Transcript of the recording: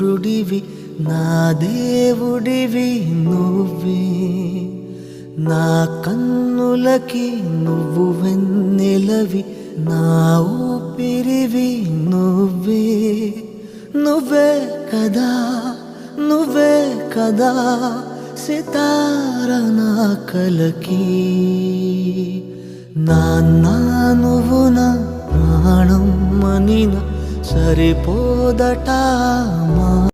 సూర్యుడివి నా దేవుడివి నువ్వే, నా కన్నులకి నువ్వు వెన్నెలవి, నా ఊపిరివి నువ్వే. నువ్వే కదా, నువ్వే కదా సితార నా కలకి. నాన్నా నువ్వు నా ప్రాణం మనిన సరిపోదట.